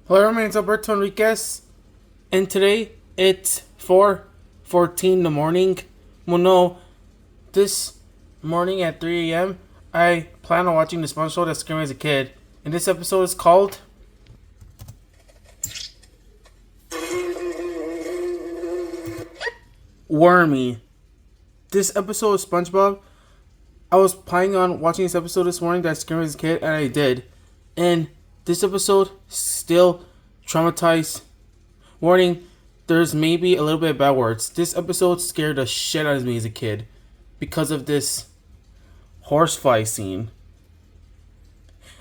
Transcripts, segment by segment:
Hello, my name is Alberto Enriquez, and today it's 4:14 in the morning. Well, no, this morning at 3 a.m., I plan on watching the SpongeBob show that scared me as a kid, and this episode is called Wormy. This episode of SpongeBob, I was planning on watching this episode this morning that scared me as a kid, and I did. And this episode still traumatized. Warning, there's maybe a little bit of bad words. This episode scared the shit out of me as a kid because of this horsefly scene.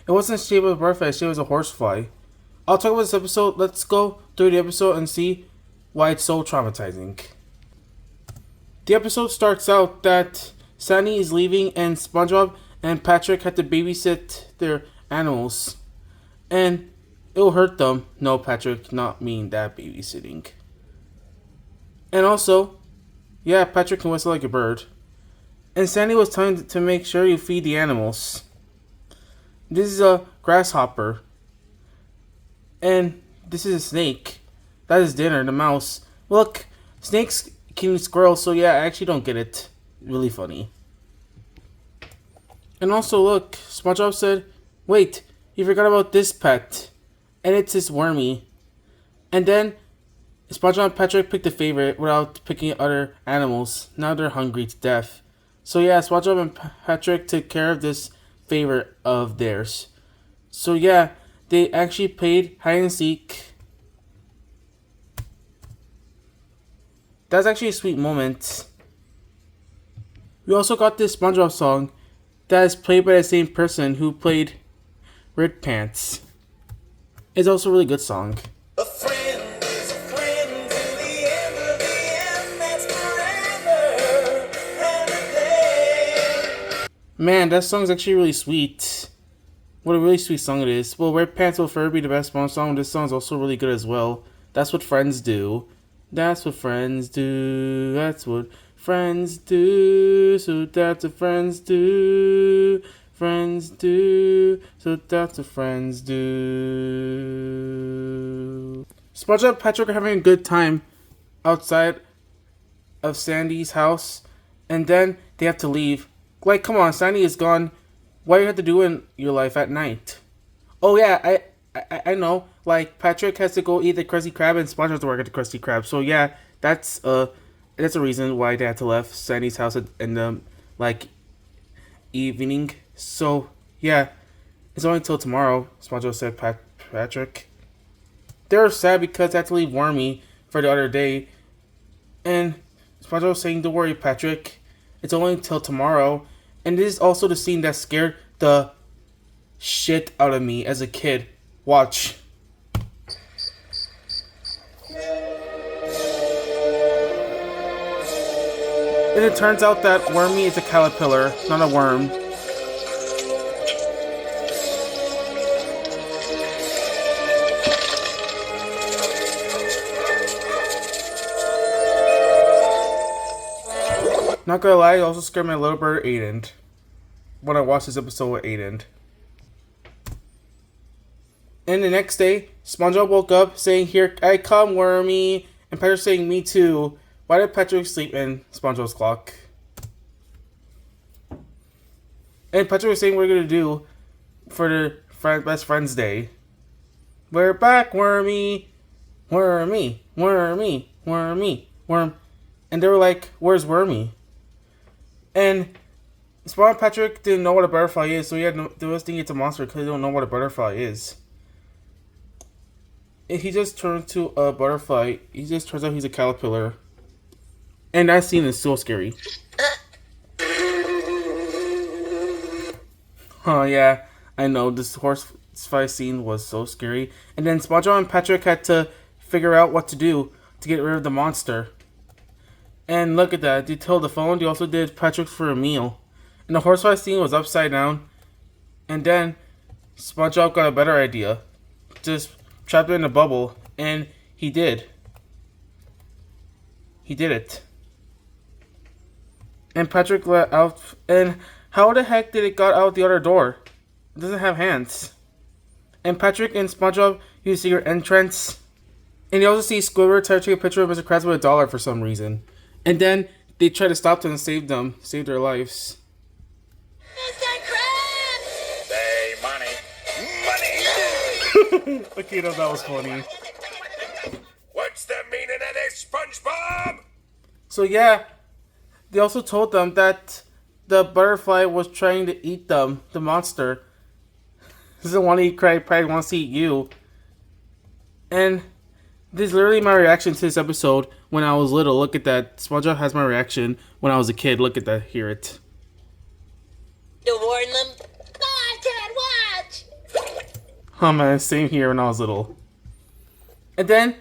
It wasn't shaped as a butterfly, it's shaped as a horsefly. I'll talk about this episode. Let's go through the episode and see why it's so traumatizing. The episode starts out that Sandy is leaving and SpongeBob and Patrick had to babysit their animals. And it'll hurt them. No, Patrick, not mean that babysitting. And also, yeah, Patrick can whistle like a bird. And Sandy was telling to make sure you feed the animals. This is a grasshopper. And this is a snake. That is dinner, the mouse. Look, snakes can eat squirrels, so yeah, I actually don't get it. Really funny. And also, look, SpongeBob said, wait, you forgot about this pet. And it's his Wormy. And then SpongeBob and Patrick picked a favorite without picking other animals. Now they're hungry to death. So yeah, SpongeBob and Patrick took care of this favorite of theirs. So yeah, they actually played hide and seek. That's actually a sweet moment. We also got this SpongeBob song that is played by the same person who played Red Pants. It's also a really good song. A friend is a friend till the end of the end, that's forever and a day. Man, that song's actually really sweet. What a really sweet song it is. Well, Red Pants will forever be the best SpongeBob song. This song is also really good as well. That's what friends do. That's what friends do. That's what friends do. So that's what friends do. Friends do. So that's what friends do. SpongeBob and Patrick are having a good time outside of Sandy's house. And then they have to leave. Like, come on, Sandy is gone. What do you have to do in your life at night? Oh yeah, I know. Like, Patrick has to go eat the Krusty Krab and SpongeBob has to work at the Krusty Krab. So yeah, that's a reason why they had to left Sandy's house in the evening. So yeah, it's only until tomorrow. SpongeBob said Patrick. They were sad because they had to leave Wormy for the other day, and SpongeBob was saying, "Don't worry, Patrick. It's only until tomorrow." And this is also the scene that scared the shit out of me as a kid. Watch. And it turns out that Wormy is a caterpillar, not a worm. Not gonna lie, it also scared my little brother Aiden when I watched this episode with Aiden. And the next day, SpongeBob woke up saying, "Here I come, Wormy," and Patrick saying, "Me too." Why did Patrick sleep in SpongeBob's clock? And Patrick was saying, "What are we gonna do for the best friends day?" "We're back, Wormy, Wormy, Wormy, Wormy, Worm." And they were like, "Where's Wormy?" And SpongeBob and Patrick didn't know what a butterfly is, so they was thinking it's a monster because they don't know what a butterfly is. And he just turned to a butterfly. He just turns out he's a caterpillar. And that scene is so scary. Oh yeah, I know, this horsefly scene was so scary. And then SpongeBob and Patrick had to figure out what to do to get rid of the monster. And look at that, they told the phone, they also did Patrick for a meal. And the horsefly scene was upside down. And then SpongeBob got a better idea. Just trapped it in a bubble. And he did. He did it. And Patrick let out. And how the heck did it got out the other door? It doesn't have hands. And Patrick and SpongeBob use secret entrance. And you also see Squidward try to take a picture of Mr. Krabs with $1 for some reason. And then they try to stop them and save them, save their lives. Mr. Krabs! Hey, money. Money! Okay, no, that was funny. What's the meaning of this, SpongeBob? So yeah, they also told them that the butterfly was trying to eat them, the monster. Doesn't want to eat Craig, probably wants to eat you. And this is literally my reaction to this episode when I was little. Look at that. SpongeBob has my reaction when I was a kid. Look at that. Hear it. To warn them? No, I can't watch! Oh man, same here when I was little. And then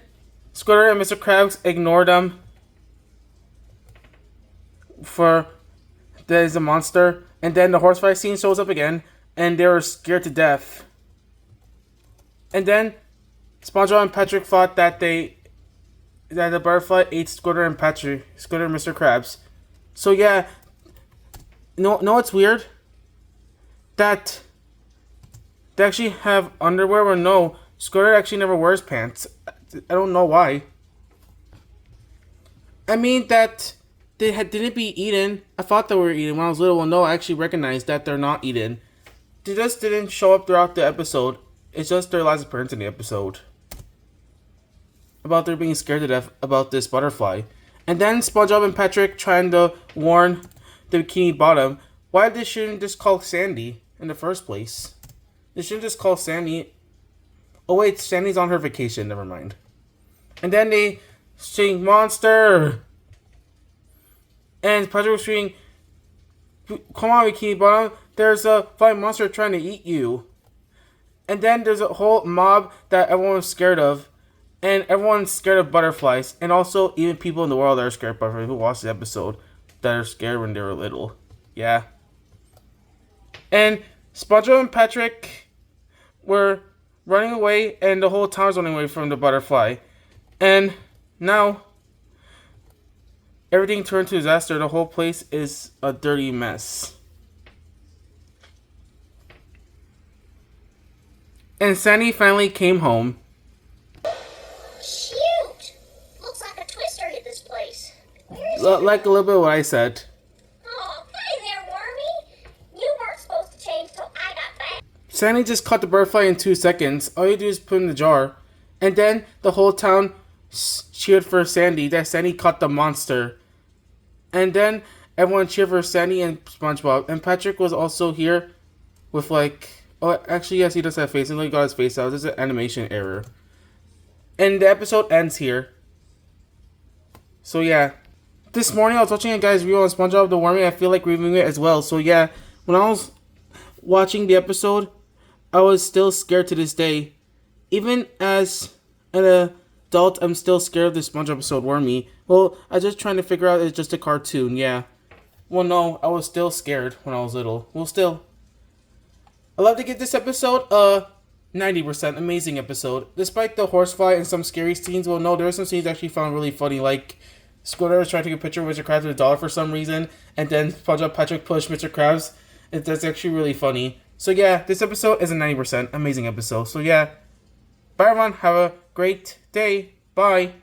Squidward and Mr. Krabs ignore them for there's a monster. And then the horse fight scene shows up again, and they were scared to death. And then SpongeBob and Patrick thought that the butterfly ate Squidward and Mr. Krabs. So yeah, no, it's weird that they actually have underwear. Or no, Squidward actually never wears pants. I don't know why. I mean that they didn't be eaten. I thought they were eaten when I was little. Well, no, I actually recognized that they're not eaten. They just didn't show up throughout the episode. It's just their last appearance in the episode. About their being scared to death about this butterfly. And then SpongeBob and Patrick trying to warn the Bikini Bottom. Why they shouldn't just call Sandy in the first place? They shouldn't just call Sandy. Oh wait, Sandy's on her vacation. Never mind. And then they sing Monster. And Patrick was screaming, "Come on, Bikini Bottom! There's a flying monster trying to eat you." And then there's a whole mob that everyone was scared of. And everyone's scared of butterflies. And also, even people in the world that are scared of butterflies who watched the episode that are scared when they were little. Yeah. And SpongeBob and Patrick were running away, and the whole town was running away from the butterfly. And now, everything turned to disaster. The whole place is a dirty mess. And Sandy finally came home. Shoot! Looks like a twister hit this place. Like a little bit of what I said. Oh, hey there, Wormy! You weren't supposed to change till I got back. Sandy just caught the butterfly in 2 seconds. All you do is put it in the jar. And then the whole town cheered for Sandy, that Sandy caught the monster. And then everyone cheered for Sandy and SpongeBob. And Patrick was also here with like... Oh, actually, yes, he does have a face. He only got his face out. There's an animation error. And the episode ends here. So, yeah. This morning, I was watching a guy's review on SpongeBob the Wormy. I feel like reviewing it as well. So, yeah. When I was watching the episode, I was still scared to this day. Even as an adult, I'm still scared of this SpongeBob episode, Wormy. Well, I was just trying to figure out it's just a cartoon, yeah. Well, no, I was still scared when I was little. Well, still. I'd love to give this episode a 90% amazing episode. Despite the horsefly and some scary scenes, well, no, there are some scenes I actually found really funny, like Squidward was trying to take a picture of Mr. Krabs with $1 for some reason, and then SpongeBob Patrick pushed Mr. Krabs. That's actually really funny. So yeah, this episode is a 90% amazing episode. So yeah, bye everyone, have a great day. Bye.